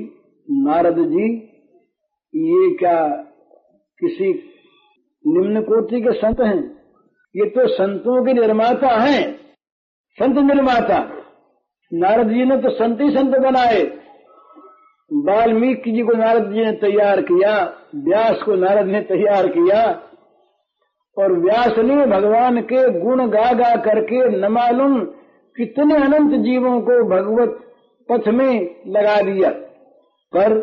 नारद जी, ये क्या किसी निम्न कोटि के संत हैं? ये तो संतों के निर्माता हैं, संत निर्माता। नारद जी ने तो संत ही संत बनाए। वाल्मीकि जी को नारद जी ने तैयार किया, व्यास को नारद ने तैयार किया, और व्यास ने भगवान के गुण गा गा करके न मालूम कितने अनंत जीवों को भगवत पथ में लगा दिया। पर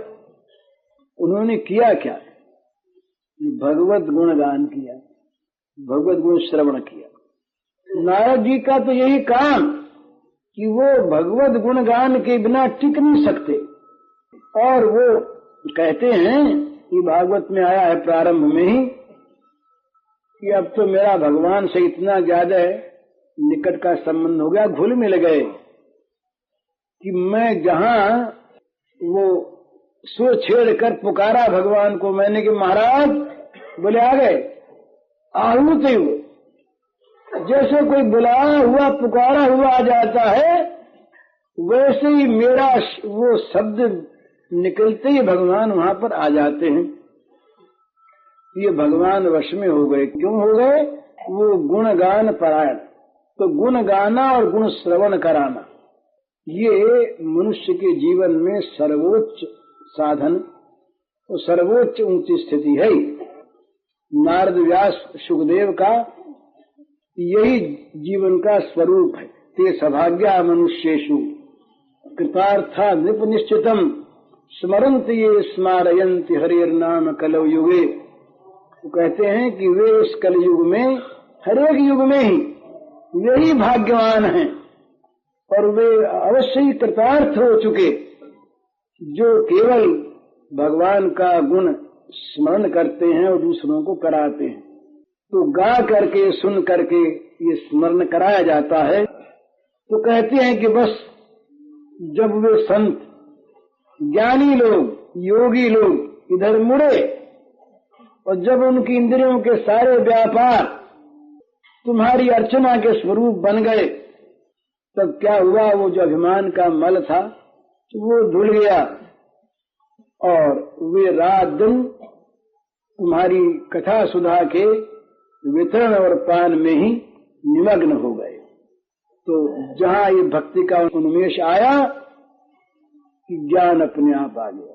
उन्होंने किया क्या? भगवत गुणगान किया, भगवत गुण श्रवण किया। नारद जी का तो यही काम कि वो भगवत गुणगान के बिना टिक नहीं सकते। और वो कहते हैं कि भागवत में आया है प्रारंभ में ही कि अब तो मेरा भगवान से इतना ज्यादा निकट का संबंध हो गया, घुल मिल गए, कि मैं जहां वो सुर छेड़ कर पुकारा भगवान को मैंने कि महाराज, बोले आ गए, आहूते हुए, जैसे कोई बुलाया हुआ पुकारा हुआ आ जाता है, वैसे ही मेरा वो शब्द निकलते ही भगवान वहां पर आ जाते हैं। ये भगवान वश में हो गए। क्यों हो गए? वो गुणगान परायण। तो गुण गाना और गुण श्रवण कराना, ये मनुष्य के जीवन में सर्वोच्च साधन और सर्वोच्च ऊंची स्थिति है। नारद व्यास सुखदेव का यही जीवन का स्वरूप है। ते सभाग्या मनुष्येषु कृतार्था नृप निश्चितम स्मरंत ये स्मारयंति हरिर नाम कलौ युगे। वो कहते हैं कि वे इस कलयुग में, हर एक युग में ही यही भाग्यवान हैं और वे अवश्य ही कृतार्थ हो चुके जो केवल भगवान का गुण स्मरण करते हैं और दूसरों को कराते हैं। तो गा करके, सुन करके ये स्मरण कराया जाता है। तो कहते हैं कि बस जब वे संत, ज्ञानी लोग, योगी लोग इधर मुड़े और जब उनकी इंद्रियों के सारे व्यापार तुम्हारी अर्चना के स्वरूप बन गए, तब क्या हुआ, वो जो अभिमान का मल था वो धुल गया और वे रात दिन तुम्हारी कथा सुधा के वितरण और पान में ही निमग्न हो गए। तो जहां ये भक्ति का उन्मेष आया कि ज्ञान अपने आप आ गया।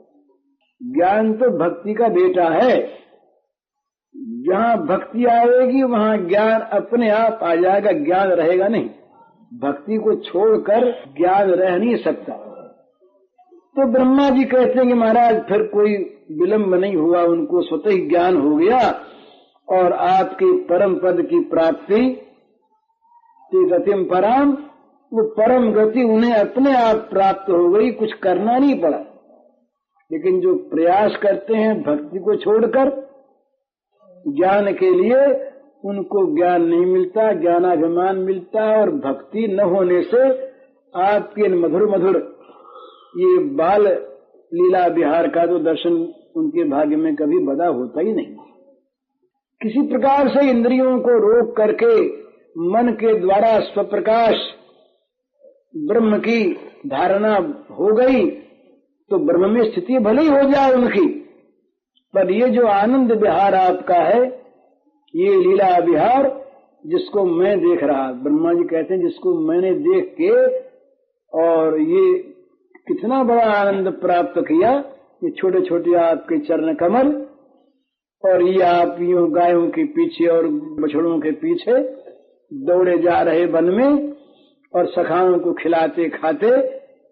ज्ञान तो भक्ति का बेटा है। जहां भक्ति आएगी वहां ज्ञान अपने आप आ जाएगा, ज्ञान रहेगा नहीं। भक्ति को छोड़कर ज्ञान रह नहीं सकता। तो ब्रह्मा जी कहते हैं कि महाराज फिर कोई विलंब नहीं हुआ, उनको स्वतः ही ज्ञान हो गया और आपके परम पद की प्राप्ति, गतिम परम, वो परम गति उन्हें अपने आप प्राप्त हो गई, कुछ करना नहीं पड़ा। लेकिन जो प्रयास करते हैं भक्ति को छोड़कर ज्ञान के लिए, उनको ज्ञान नहीं मिलता, ज्ञानाभिमान मिलता है। और भक्ति न होने से आपके मधुर मधुर ये बाल लीला विहार का तो दर्शन उनके भाग्य में कभी बदा होता ही नहीं। किसी प्रकार से इंद्रियों को रोक करके मन के द्वारा स्वप्रकाश ब्रह्म की धारणा हो गई तो ब्रह्म में स्थिति भले ही हो जाए उनकी, पर ये जो आनंद विहार आपका है, ये लीला विहार जिसको मैं देख रहा, ब्रह्मा जी कहते हैं जिसको मैंने देख के और ये कितना बड़ा आनंद प्राप्त किया, ये छोटे छोटे आपके चरण कमल, और ये आप यूं गायों के पीछे और बछड़ों के पीछे दौड़े जा रहे वन में और सखाओं को खिलाते खाते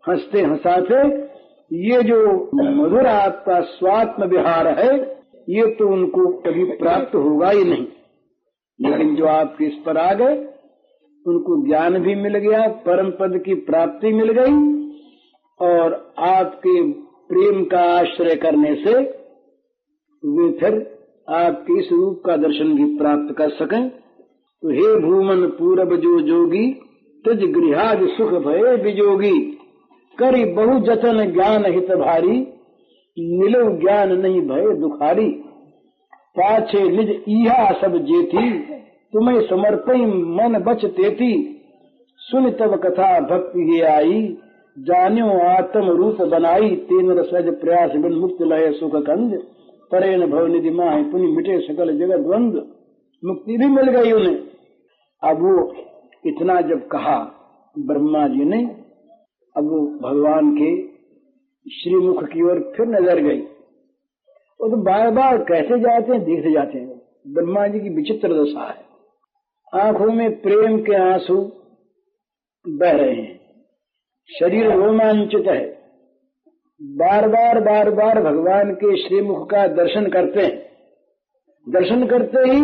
हंसते हंसाते, ये जो मधुर आपका स्वात्म विहार है, ये तो उनको कभी प्राप्त होगा ही नहीं। लेकिन जो आपके इस पर आ गए, उनको ज्ञान भी मिल गया, परम पद की प्राप्ति मिल गई, और आपके प्रेम का आश्रय करने से वे फिर आपके इस रूप का दर्शन भी प्राप्त कर सकें। तो हे भूमन पूरब जो जोगी, तिज गृहाज सुख भये विजोगी, करी बहु जतन ज्ञान हित भारी, मिलो ज्ञान नहीं भय दुखारी, पाछे निज इहा सब जेती, तुम्हें समर्पई मन बच तेती, सुन तब कथा भक्ति ये आई, जान्यो आत्म रूप बनाई, तेन रसज प्रयास बिन मुक्त लय सुख कंद, परेन भव निधि माहि पुनि मिटे सकल जगत द्वंद। मुक्ति भी मिल गई उन्हें। अब वो इतना जब कहा ब्रह्मा जी ने, अब वो भगवान के श्रीमुख की ओर फिर नजर गई। वो तो बार बार कैसे जाते हैं, देखते जाते हैं। ब्रह्मा जी की विचित्र दशा है, आंखों में प्रेम के आंसू बह रहे हैं, शरीर रोमांचित है, बार बार भगवान के श्रीमुख का दर्शन करते हैं। दर्शन करते ही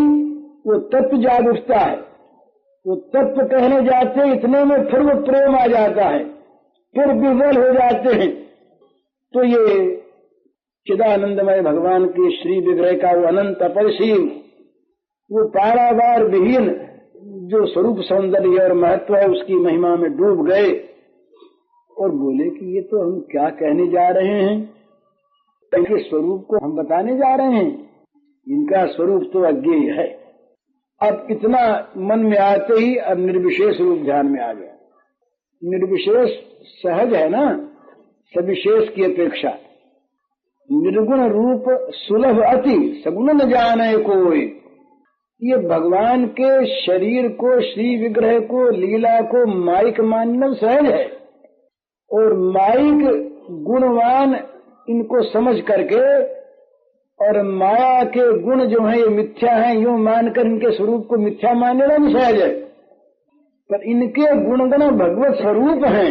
वो तत्व जाग उठता है, वो तत्व कहने जाते हैं, इतने में फिर वो प्रेम आ जाता है, फिर विह्वल हो जाते हैं। तो ये चिदानंदमय भगवान के श्री विग्रह का वो अनंत अपरिसीम, वो पारावार विहीन जो स्वरूप सौंदर्य और महत्व है, उसकी महिमा में डूब गए और बोले कि ये तो हम क्या कहने जा रहे हैं, इनके स्वरूप को हम बताने जा रहे हैं, इनका स्वरूप तो अज्ञेय है। अब इतना मन में आते ही अब निर्विशेष रूप ध्यान में आ गया। निर्विशेष सहज है ना, सविशेष की अपेक्षा। निर्गुण रूप सुलभ अति, सगुण न जाने कोई। ये भगवान के शरीर को, श्री विग्रह को, लीला को माइक मानना सहज है, और माइक गुणवान इनको समझ करके और माया के गुण जो है ये मिथ्या है, यूं मानकर इनके स्वरूप को मिथ्या मानना भी सहज है। पर इनके गुणगण भगवत स्वरूप हैं,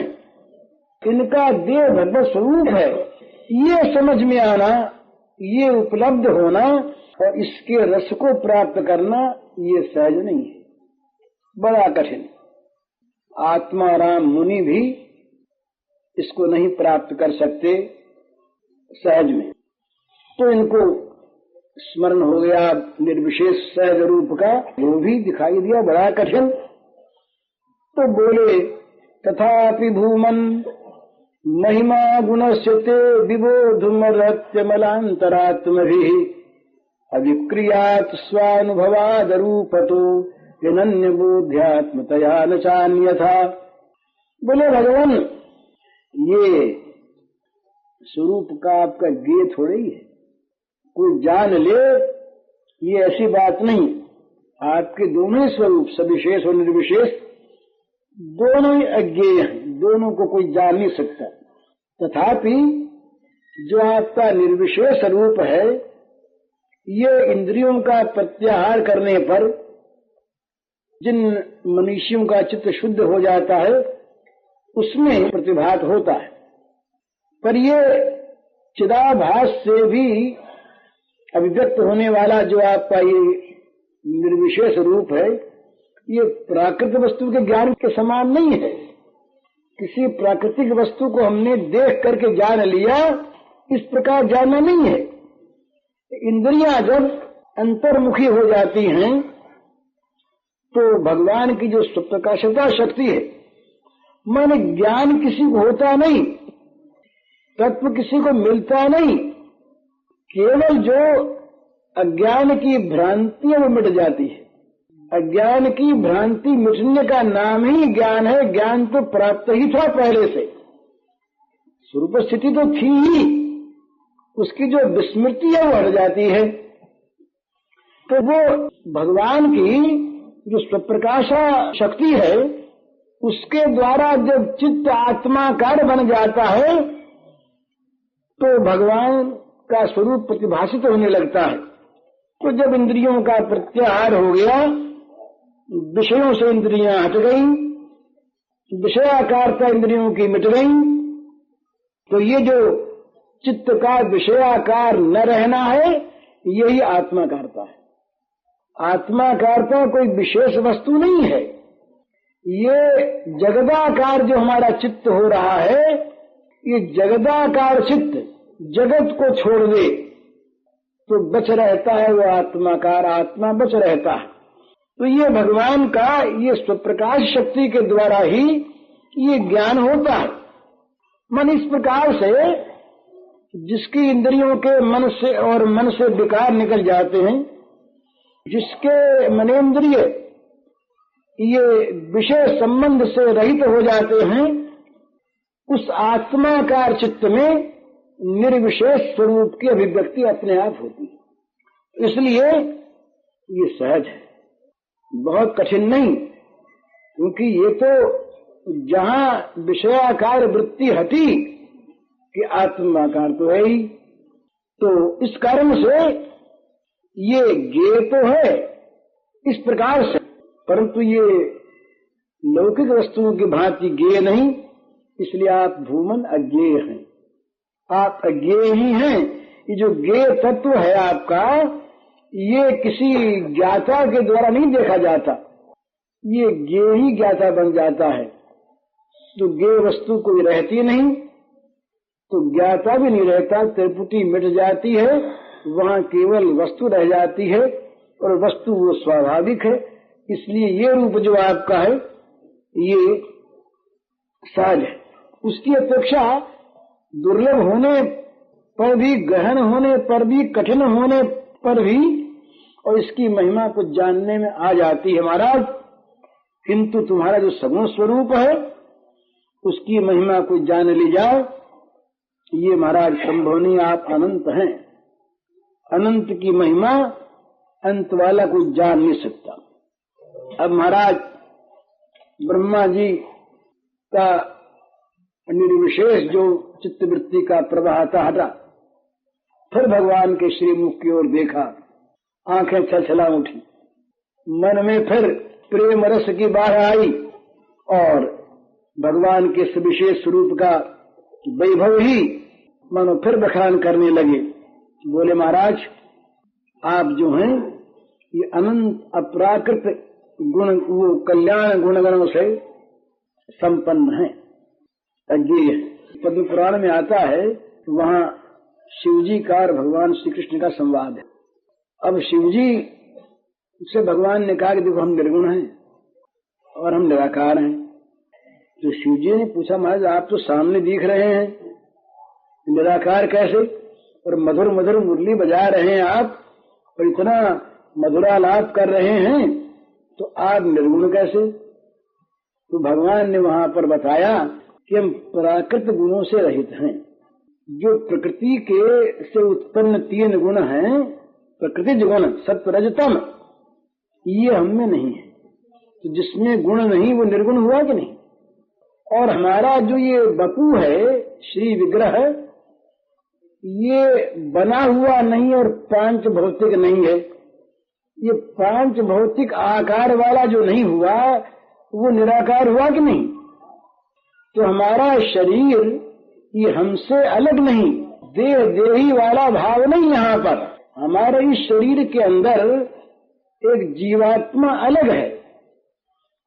इनका देह भगवत स्वरूप है, ये समझ में आना, ये उपलब्ध होना और इसके रस को प्राप्त करना, ये सहज नहीं है, बड़ा कठिन। आत्माराम मुनि भी इसको नहीं प्राप्त कर सकते सहज में। तो इनको स्मरण हो गया निर्विशेष सहज रूप का, वो भी दिखाई दिया बड़ा कठिन। तो बोले तथापि भूमन महिमा गुणस्य ते विबोधुमरत्य मलांतरात्मभिः अविक्रियात् स्वानुभवाद रूपतो विनन्य बोध्यात्मतया न चान्यथा। बोले भगवान, ये स्वरूप का आपका ज्ञेय थोड़ी है, कोई जान ले, ये ऐसी बात नहीं। आपके दोनों ही स्वरूप, सविशेष और निर्विशेष, दोनों ही अज्ञेय हैं, दोनों को कोई जान नहीं सकता। तथापि जो आपका निर्विशेष रूप है, ये इंद्रियों का प्रत्याहार करने पर जिन मनुष्यों का चित्त शुद्ध हो जाता है, उसमें प्रतिभात होता है। पर ये चिदाभास से भी अभिव्यक्त होने वाला जो आपका ये निर्विशेष रूप है, ये प्राकृतिक वस्तु के ज्ञान के समान नहीं है। किसी प्राकृतिक वस्तु को हमने देख करके जान लिया, इस प्रकार जानना नहीं है। इंद्रियां जब अंतर्मुखी हो जाती हैं, तो भगवान की जो स्वप्रकाशता शक्ति है, माने ज्ञान किसी को होता नहीं, तत्व किसी को मिलता नहीं, केवल जो अज्ञान की भ्रांति वो मिट जाती है। अज्ञान की भ्रांति मिटने का नाम ही ज्ञान है। ज्ञान तो प्राप्त ही था पहले से, स्वरूप स्थिति तो थी ही, उसकी जो विस्मृति है वो हट जाती है। तो वो भगवान की जो स्वप्रकाशा शक्ति है उसके द्वारा जब चित्त आत्माकार बन जाता है तो भगवान का स्वरूप प्रतिभाषित होने लगता है। तो जब इंद्रियों का प्रत्याहार हो गया, विषयों से इंद्रियां हट गई, विषयाकारता इंद्रियों की मिट गई, तो ये जो चित्त का विषयाकार न रहना है यही आत्माकारता है। आत्माकारता कोई विशेष वस्तु नहीं है। ये जगदाकार जो हमारा चित्त हो रहा है, ये जगदाकार चित्त जगत को छोड़ दे तो बच रहता है वो आत्माकार, आत्मा बच रहता है। तो ये भगवान का ये स्वप्रकाश शक्ति के द्वारा ही ये ज्ञान होता है। मन इस प्रकार से जिसकी इंद्रियों के मन से और मन से विकार निकल जाते हैं, जिसके मनेन्द्रिय ये विषय संबंध से रहित हो जाते हैं, उस आत्माकार चित्त में निर्विशेष स्वरूप की अभिव्यक्ति अपने आप होती है। इसलिए ये सहज है, बहुत कठिन नहीं, क्योंकि ये तो जहां विषयाकार वृत्ति हटी कि आत्माकार तो है ही। तो इस कारण से ये ज्ञेय तो है इस प्रकार से, परंतु ये लौकिक वस्तुओं की भांति ज्ञेय नहीं। इसलिए आप भूमन अज्ञेय हैं, आप अज्ञेय ही हैं। ये जो ज्ञेय तत्व है आपका, ये किसी ज्ञाता के द्वारा नहीं देखा जाता, ये ज्ञेय ही ज्ञाता बन जाता है। तो ज्ञेय वस्तु कोई रहती नहीं तो ज्ञाता भी नहीं रहता, त्रिपुटी मिट जाती है, वहां केवल वस्तु रह जाती है और वस्तु वो स्वाभाविक है। इसलिए ये रूप जो आपका है ये सहज है। उसकी अपेक्षा दुर्लभ होने पर भी, गहन होने पर भी, कठिन होने पर भी और इसकी महिमा को जानने में आ जाती है महाराज। किंतु तुम्हारा जो सगुण स्वरूप है उसकी महिमा को जान ली जाए, ये महाराज संभव नहीं। आप अनंत हैं, अनंत की महिमा अंत वाला को जान नहीं सकता। अब महाराज ब्रह्मा जी का निर्विशेष जो चित्तवृत्ति का प्रवाह था हटा, फिर भगवान के श्रीमुख की ओर देखा, आंखें छलछला उठी, मन में फिर प्रेम रस की बाढ़ आई और भगवान के सविशेष स्वरूप का वैभव ही मानो फिर बखान करने लगे। बोले महाराज आप जो हैं ये अनंत अपराकृत गुण, वो कल्याण गुणगणों से संपन्न है, अज्ञेय है। पद्म पुराण में आता है, वहाँ शिवजी का और भगवान श्री कृष्ण का संवाद है। अब शिवजी से भगवान ने कहा कि देखो हम निर्गुण हैं और हम निराकार हैं। तो शिवजी ने पूछा महाराज आप तो सामने दिख रहे हैं, निराकार कैसे? और मधुर मधुर मुरली बजा रहे हैं आप और इतना मधुरालाप कर रहे हैं, तो आप निर्गुण कैसे? तो भगवान ने वहां पर बताया कि हम प्राकृत गुणों से रहित हैं। जो प्रकृति के से उत्पन्न 3 गुण हैं, प्रकृति गुण सत्व रजतम, ये हम में नहीं है। तो जिसमें गुण नहीं वो निर्गुण हुआ कि नहीं? और हमारा जो ये बपू है श्री विग्रह, ये बना हुआ नहीं और 5 भौतिक नहीं है। ये 5 भौतिक आकार वाला जो नहीं हुआ वो निराकार हुआ कि नहीं? तो हमारा शरीर ये हमसे अलग नहीं, देह देही वाला भाव नहीं। यहाँ पर हमारे इस शरीर के अंदर एक जीवात्मा अलग है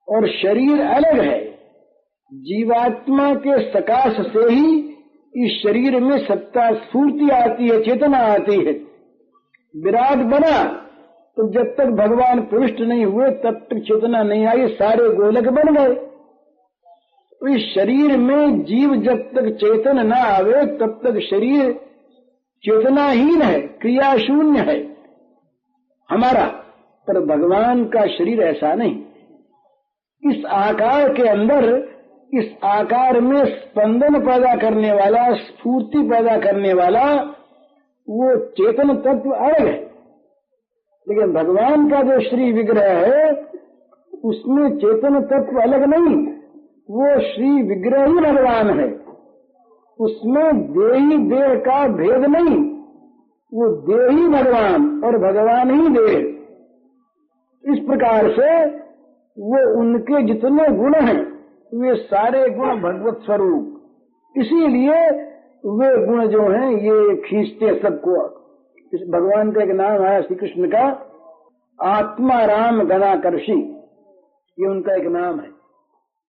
और शरीर अलग है। जीवात्मा के सकाश से ही इस शरीर में सत्ता स्फूर्ति आती है, चेतना आती है। विराट बना तो जब तक भगवान प्रविष्ट नहीं हुए तब तक चेतना नहीं आई, सारे गोलक बन गए। तो इस शरीर में जीव जब तक चेतन न आवे तब तक शरीर चेतनाहीन है, क्रिया शून्य है हमारा। पर भगवान का शरीर ऐसा नहीं। इस आकार के अंदर, इस आकार में स्पंदन पैदा करने वाला, स्फूर्ति पैदा करने वाला वो चेतन तत्व अलग है, लेकिन भगवान का जो श्री विग्रह है उसमें चेतन तत्व अलग नहीं, वो श्री विग्रह ही भगवान है। उसमें देही देह का भेद नहीं, वो देही भगवान और भगवान ही देह। इस प्रकार से वो उनके जितने गुण हैं वे सारे गुण भगवत स्वरूप, इसीलिए वे गुण जो हैं ये खींचते सबको। इस भगवान का एक नाम है श्री कृष्ण का आत्मा राम गणाकर्षी, ये उनका एक नाम है।